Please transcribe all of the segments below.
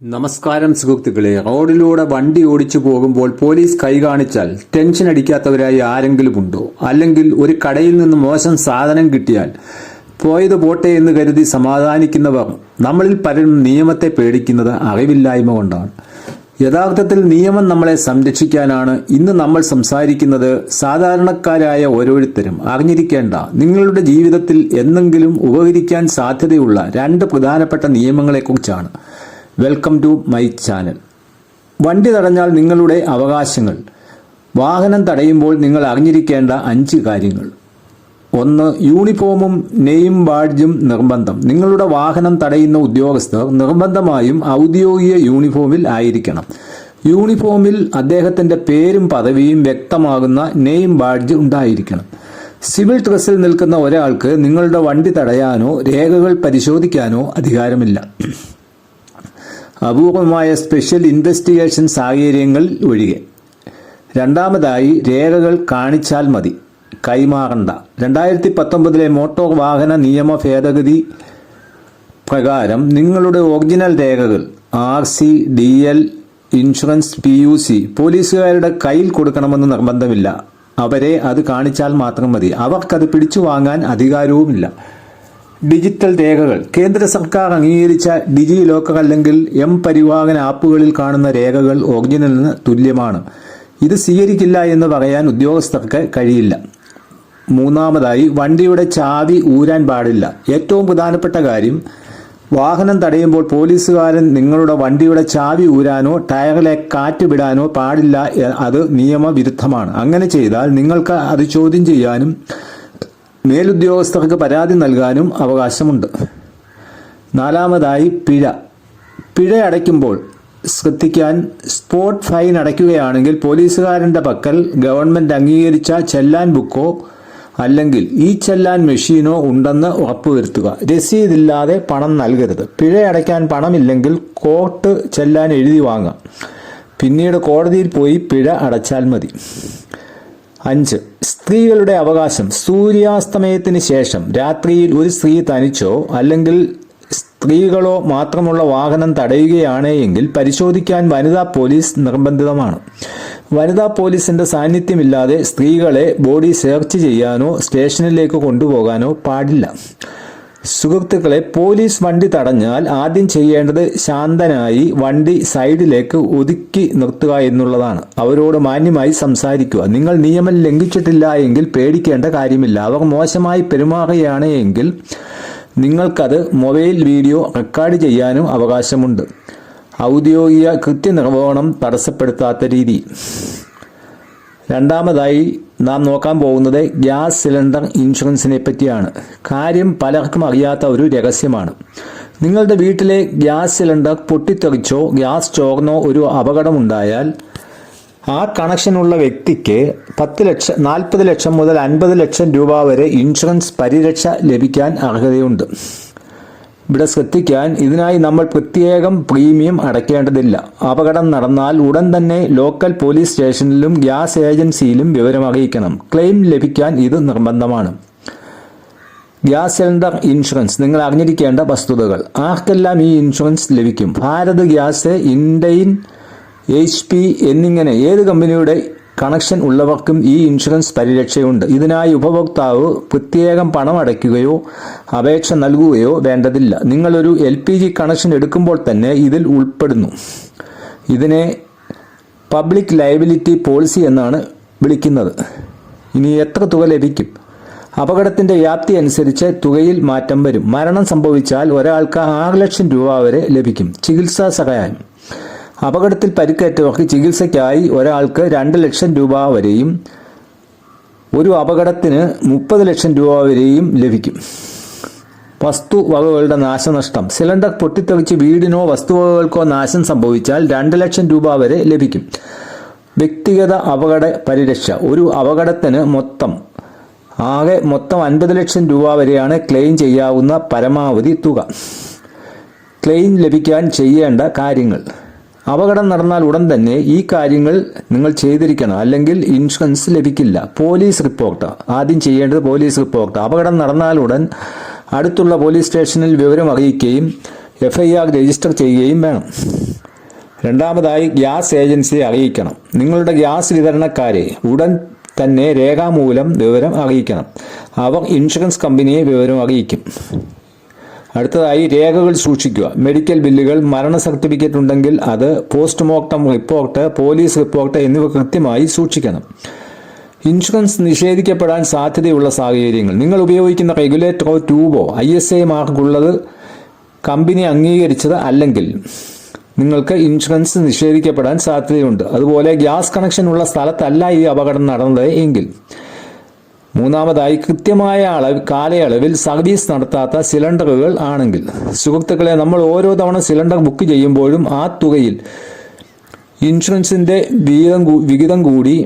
നമസ്കാരം സുഹൃത്തുക്കളെ, റോഡിലൂടെ വണ്ടി ഓടിച്ചു പോകുമ്പോൾ പോലീസ് കൈ കാണിച്ചാൽ ടെൻഷൻ അടിക്കാത്തവരായി ആരെങ്കിലും ഉണ്ടോ? അല്ലെങ്കിൽ ഒരു കടയിൽ നിന്ന് മോശം സാധനം കിട്ടിയാൽ പോയത് പോട്ടെ എന്ന് കരുതി സമാധാനിക്കുന്നവർ നമ്മളിൽ പലരും നിയമത്തെ പേടിക്കുന്നത് അറിവില്ലായ്മ കൊണ്ടാണ്. യഥാർത്ഥത്തിൽ നിയമം നമ്മളെ സംരക്ഷിക്കാനാണ് ഇന്ന് നമ്മൾ സംസാരിക്കുന്നത്. സാധാരണക്കാരായ ഓരോരുത്തരും അറിഞ്ഞിരിക്കേണ്ട നിങ്ങളുടെ ജീവിതത്തിൽ എന്നെങ്കിലും ഉപകരിക്കാൻ സാധ്യതയുള്ള രണ്ട് പ്രധാനപ്പെട്ട നിയമങ്ങളെക്കുറിച്ചാണ്. Welcome to my channel. വണ്ടി തടഞ്ഞാൽ നിങ്ങളുടെ അവകാശങ്ങൾ. വാഹനം തടയുമ്പോൾ നിങ്ങൾ അറിഞ്ഞിരിക്കേണ്ട 5 കാര്യങ്ങൾ. 1. യൂണിഫോമും നെയിം ബാഡ്ജും നിർബന്ധം. നിങ്ങളുടെ വാഹനം തടയുന്ന ഉദ്യോഗസ്ഥർ നിർബന്ധമായും ഔദ്യോഗിക യൂണിഫോമിൽ ആയിരിക്കണം. യൂണിഫോമിൽ അദ്ദേഹത്തിന്റെ പേരും പദവിയും വ്യക്തമാകുന്ന നെയിം ബാഡ്ജ് ഉണ്ടായിരിക്കണം. സിവിൽ ഡ്രസ്സിൽ നിൽക്കുന്ന ഒരാൾക്ക് നിങ്ങളുടെ വണ്ടി തടയാനോ രേഖകൾ പരിശോധിക്കാനോ അധികാരമില്ല. അപൂർവമായ സ്പെഷ്യൽ ഇൻവെസ്റ്റിഗേഷൻ സാഹചര്യങ്ങൾ ഒഴികെ. രണ്ടാമതായി, രേഖകൾ കാണിച്ചാൽ മതി, കൈമാറണ്ട. 2019 മോട്ടോർ വാഹന നിയമ ഭേദഗതി പ്രകാരം നിങ്ങളുടെ ഒറിജിനൽ രേഖകൾ RC, DL, ഇൻഷുറൻസ്, PUC പോലീസുകാരുടെ കയ്യിൽ കൊടുക്കണമെന്ന് നിർബന്ധമില്ല. അവരെ അത് കാണിച്ചാൽ മാത്രം മതി. അവർക്കത് പിടിച്ചു വാങ്ങാൻ അധികാരവുമില്ല. ഡിജിറ്റൽ രേഖകൾ. കേന്ദ്ര സർക്കാർ അംഗീകരിച്ച ഡിജി ലോക്കർ അല്ലെങ്കിൽ പരിവാഹൻ ആപ്പുകളിൽ കാണുന്ന രേഖകൾ ഒറിജിനലിന് തുല്യമാണ്. ഇത് സ്വീകരിക്കില്ല എന്ന് പറയാൻ ഉദ്യോഗസ്ഥർക്ക് കഴിയില്ല. മൂന്നാമതായി, വണ്ടിയുടെ ചാവി ഊരാൻ പാടില്ല. ഏറ്റവും പ്രധാനപ്പെട്ട കാര്യം, വാഹനം തടയുമ്പോൾ പോലീസുകാരൻ നിങ്ങളുടെ വണ്ടിയുടെ ചാവി ഊരാനോ ടയറിലെ കാറ്റ് വിടാനോ പാടില്ല. അത് നിയമവിരുദ്ധമാണ്. അങ്ങനെ ചെയ്താൽ നിങ്ങൾക്ക് അത് ചോദ്യം ചെയ്യാനും മേലുദ്യോഗസ്ഥർക്ക് പരാതി നൽകാനും അവകാശമുണ്ട്. നാലാമതായി, പിഴ അടയ്ക്കുമ്പോൾ ശ്രദ്ധിക്കാൻ. സ്പോട്ട് ഫൈൻ അടയ്ക്കുകയാണെങ്കിൽ പോലീസുകാരന്റെ പക്കൽ ഗവൺമെന്റ് അംഗീകരിച്ച ചെല്ലാൻ ബുക്കോ അല്ലെങ്കിൽ ഈ ചെല്ലാൻ മെഷീനോ ഉണ്ടെന്ന് ഉറപ്പുവരുത്തുക. രസീതില്ലാതെ പണം നൽകരുത്. പിഴ അടയ്ക്കാൻ പണമില്ലെങ്കിൽ കോർട്ട് ചെല്ലാൻ എഴുതി വാങ്ങാം. പിന്നീട് കോടതിയിൽ പോയി പിഴ അടച്ചാൽ മതി. 5. സ്ത്രീകളുടെ അവകാശം. സൂര്യാസ്തമയത്തിന് ശേഷം രാത്രിയിൽ ഒരു സ്ത്രീ തനിച്ചോ അല്ലെങ്കിൽ സ്ത്രീകളോ മാത്രമുള്ള വാഹനം തടയുകയാണെങ്കിൽ പരിശോധിക്കാൻ വനിതാ പോലീസ് നിർബന്ധിതമാണ്. വനിതാ പോലീസിന്റെ സാന്നിധ്യമില്ലാതെ സ്ത്രീകളെ ബോഡി സെർച്ച് ചെയ്യാനോ സ്റ്റേഷനിലേക്ക് കൊണ്ടുപോകാനോ പാടില്ല. സുഹൃത്തുക്കളെ, പോലീസ് വണ്ടി തടഞ്ഞാൽ ആദ്യം ചെയ്യേണ്ടത് ശാന്തനായി വണ്ടി സൈഡിലേക്ക് ഒതുക്കി നിർത്തുക എന്നുള്ളതാണ്. അവരോട് മാന്യമായി സംസാരിക്കുക. നിങ്ങൾ നിയമം ലംഘിച്ചിട്ടില്ല എങ്കിൽ പേടിക്കേണ്ട കാര്യമില്ല. അവർ മോശമായി പെരുമാറുകയാണ് എങ്കിൽ നിങ്ങൾക്കത് മൊബൈൽ വീഡിയോ റെക്കോർഡ് ചെയ്യാനും അവകാശമുണ്ട്. ഔദ്യോഗിക കൃത്യനിർവഹണം തടസ്സപ്പെടുത്താത്ത രീതി. രണ്ടാമതായി നാം നോക്കാൻ പോകുന്നത് ഗ്യാസ് സിലിണ്ടർ ഇൻഷുറൻസിനെ പറ്റിയാണ്. കാര്യം പലർക്കും അറിയാത്ത ഒരു രഹസ്യമാണ്. നിങ്ങളുടെ വീട്ടിലെ ഗ്യാസ് സിലിണ്ടർ പൊട്ടിത്തെറിച്ചോ ഗ്യാസ് ചോർന്നോ ഒരു അപകടമുണ്ടായാൽ ആ കണക്ഷനുള്ള വ്യക്തിക്ക് 40 ലക്ഷം മുതൽ 50 ലക്ഷം രൂപ വരെ ഇൻഷുറൻസ് പരിരക്ഷ ലഭിക്കാൻ അർഹതയുണ്ട്. ഇവിടെ ശ്രദ്ധിക്കാൻ, ഇതിനായി നമ്മൾ പ്രത്യേകം പ്രീമിയം അടയ്ക്കേണ്ടതില്ല. അപകടം നടന്നാൽ ഉടൻ തന്നെ ലോക്കൽ പോലീസ് സ്റ്റേഷനിലും ഗ്യാസ് ഏജൻസിയിലും വിവരം അറിയിക്കണം. ക്ലെയിം ലഭിക്കാൻ ഇത് നിർബന്ധമാണ്. Gas cylinder insurance. നിങ്ങൾ അറിഞ്ഞിരിക്കേണ്ട വസ്തുതകൾ. ആർക്കെല്ലാം ഈ ഇൻഷുറൻസ് ലഭിക്കും? ഭാരത് ഗ്യാസ്, ഇൻഡെയിൻ, HP എന്നിങ്ങനെ ഏത് കമ്പനിയുടെ കണക്ഷൻ ഉള്ളവർക്കും ഈ ഇൻഷുറൻസ് പരിരക്ഷയുണ്ട്. ഇതിനായി ഉപഭോക്താവ് പ്രത്യേകം പണം അടയ്ക്കുകയോ അപേക്ഷ നൽകുകയോ വേണ്ടതില്ല. നിങ്ങളൊരു LPG കണക്ഷൻ എടുക്കുമ്പോൾ തന്നെ ഇതിൽ ഉൾപ്പെടുന്നു. ഇതിനെ പബ്ലിക് ലയബിലിറ്റി പോളിസി എന്നാണ് വിളിക്കുന്നത്. ഇനി എത്ര തുക ലഭിക്കും? അപകടത്തിന്റെ വ്യാപ്തി അനുസരിച്ച് തുകയിൽ മാറ്റം വരും. മരണം സംഭവിച്ചാൽ ഒരാൾക്ക് 6 ലക്ഷം രൂപ വരെ ലഭിക്കും. ചികിത്സാ സഹായം. അപകടത്തിൽ പരിക്കേറ്റവർക്ക് ചികിത്സയ്ക്കായി ഒരാൾക്ക് 2 ലക്ഷം രൂപ വരെയും ഒരു അപകടത്തിന് 30 ലക്ഷം രൂപ വരെയും ലഭിക്കും. വസ്തുവകകളുടെ നാശനഷ്ടം. സിലിണ്ടർ പൊട്ടിത്തെറിച്ച് വീടിനോ വസ്തുവകകൾക്കോ നാശം സംഭവിച്ചാൽ 2 ലക്ഷം രൂപ വരെ ലഭിക്കും. വ്യക്തിഗത അപകട പരിരക്ഷ. ഒരു അപകടത്തിന് മൊത്തം 50 ലക്ഷം രൂപ വരെയാണ് ക്ലെയിം ചെയ്യാവുന്ന പരമാവധി തുക. ക്ലെയിം ലഭിക്കാൻ ചെയ്യേണ്ട കാര്യങ്ങൾ. അപകടം നടന്നാൽ ഉടൻ തന്നെ ഈ കാര്യങ്ങൾ നിങ്ങൾ ചെയ്തിരിക്കണം, അല്ലെങ്കിൽ ഇൻഷുറൻസ് ലഭിക്കില്ല. Police report. ആദ്യം ചെയ്യേണ്ടത് പോലീസ് റിപ്പോർട്ട്. അപകടം നടന്നാലുടൻ അടുത്തുള്ള പോലീസ് സ്റ്റേഷനിൽ വിവരം അറിയിക്കുകയും FIR രജിസ്റ്റർ ചെയ്യുകയും വേണം. രണ്ടാമതായി ഗ്യാസ് ഏജൻസിയെ അറിയിക്കണം. നിങ്ങളുടെ ഗ്യാസ് വിതരണക്കാരെ ഉടൻ തന്നെ രേഖാമൂലം വിവരം അറിയിക്കണം. അവർ ഇൻഷുറൻസ് കമ്പനിയെ വിവരം അറിയിക്കും. അടുത്തതായി രേഖകൾ സൂക്ഷിക്കുക. മെഡിക്കൽ ബില്ലുകൾ, മരണ സർട്ടിഫിക്കറ്റ് ഉണ്ടെങ്കിൽ അത്, പോസ്റ്റ്മോർട്ടം റിപ്പോർട്ട്, പോലീസ് റിപ്പോർട്ട് എന്നിവ കൃത്യമായി സൂക്ഷിക്കണം. ഇൻഷുറൻസ് നിഷേധിക്കപ്പെടാൻ സാധ്യതയുള്ള സാഹചര്യങ്ങൾ. നിങ്ങൾ ഉപയോഗിക്കുന്ന റെഗുലേറ്ററോ ട്യൂബോ ISI മാർക്കുള്ളത് കമ്പനി അംഗീകരിച്ചത് അല്ലെങ്കിൽ നിങ്ങൾക്ക് ഇൻഷുറൻസ് നിഷേധിക്കപ്പെടാൻ സാധ്യതയുണ്ട്. അതുപോലെ ഗ്യാസ് കണക്ഷൻ ഉള്ള സ്ഥലത്തല്ല ഈ അപകടം നടന്നത് എങ്കിൽ. മൂന്നാമതായി കൃത്യമായ കാലയളവിൽ സർവീസ് നടത്താത്ത സിലിണ്ടറുകൾ ആണെങ്കിൽ. സുഹൃത്തുക്കളെ, നമ്മൾ ഓരോ തവണ സിലിണ്ടർ ബുക്ക് ചെയ്യുമ്പോഴും ആ തുകയിൽ ഇൻഷുറൻസിന്റെ വിഹിതം കൂടി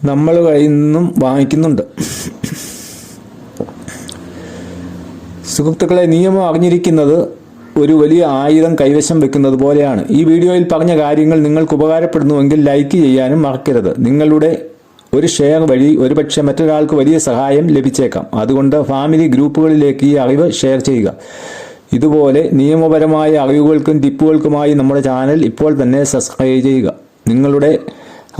നമ്മൾ കയ്യിൽ നിന്നും വാങ്ങിക്കുന്നുണ്ട്. സുഹൃത്തുക്കളെ, നിയമം അറിഞ്ഞിരിക്കുന്നത് ഒരു വലിയ ആയുധം കൈവശം വെക്കുന്നത് പോലെയാണ്. ഈ വീഡിയോയിൽ പറഞ്ഞ കാര്യങ്ങൾ നിങ്ങൾക്ക് ഉപകാരപ്പെടുന്നുവെങ്കിൽ ലൈക്ക് ചെയ്യാനും മറക്കരുത്. നിങ്ങളുടെ ഒരു ഷെയർ വഴി ഒരുപക്ഷെ മറ്റൊരാൾക്ക് വലിയ സഹായം ലഭിച്ചേക്കാം. അതുകൊണ്ട് ഫാമിലി ഗ്രൂപ്പുകളിലേക്ക് ഈ അറിവ് ഷെയർ ചെയ്യുക. ഇതുപോലെ നിയമപരമായ അറിവുകൾക്കും ടിപ്പുകൾക്കുമായി നമ്മുടെ ചാനൽ ഇപ്പോൾ തന്നെ സബ്സ്ക്രൈബ് ചെയ്യുക. നിങ്ങളുടെ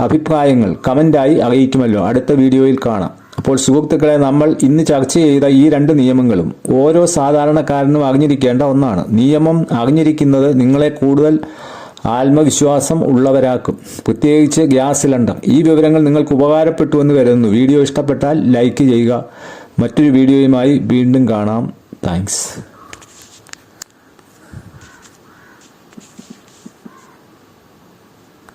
അഭിപ്രായങ്ങൾ കമൻ്റായി അറിയിക്കുമല്ലോ. അടുത്ത വീഡിയോയിൽ കാണാം. അപ്പോൾ സുഹൃത്തുക്കളെ, നമ്മൾ ഇന്ന് ചർച്ച ചെയ്ത ഈ 2 നിയമങ്ങളും ഓരോ സാധാരണക്കാരനും അറിഞ്ഞിരിക്കേണ്ട ഒന്നാണ്. നിയമം അറിഞ്ഞിരിക്കുന്നത് നിങ്ങളെ കൂടുതൽ ആത്മവിശ്വാസം ഉള്ളവരാക്കും, പ്രത്യേകിച്ച് ഗ്യാസ് സിലിണ്ടർ. ഈ വിവരങ്ങൾ നിങ്ങൾക്ക് ഉപകാരപ്പെട്ടുവെന്ന് കരുതുന്നു. വീഡിയോ ഇഷ്ടപ്പെട്ടാൽ ലൈക്ക് ചെയ്യുക. മറ്റൊരു വീഡിയോയുമായി വീണ്ടും കാണാം. താങ്ക്സ്.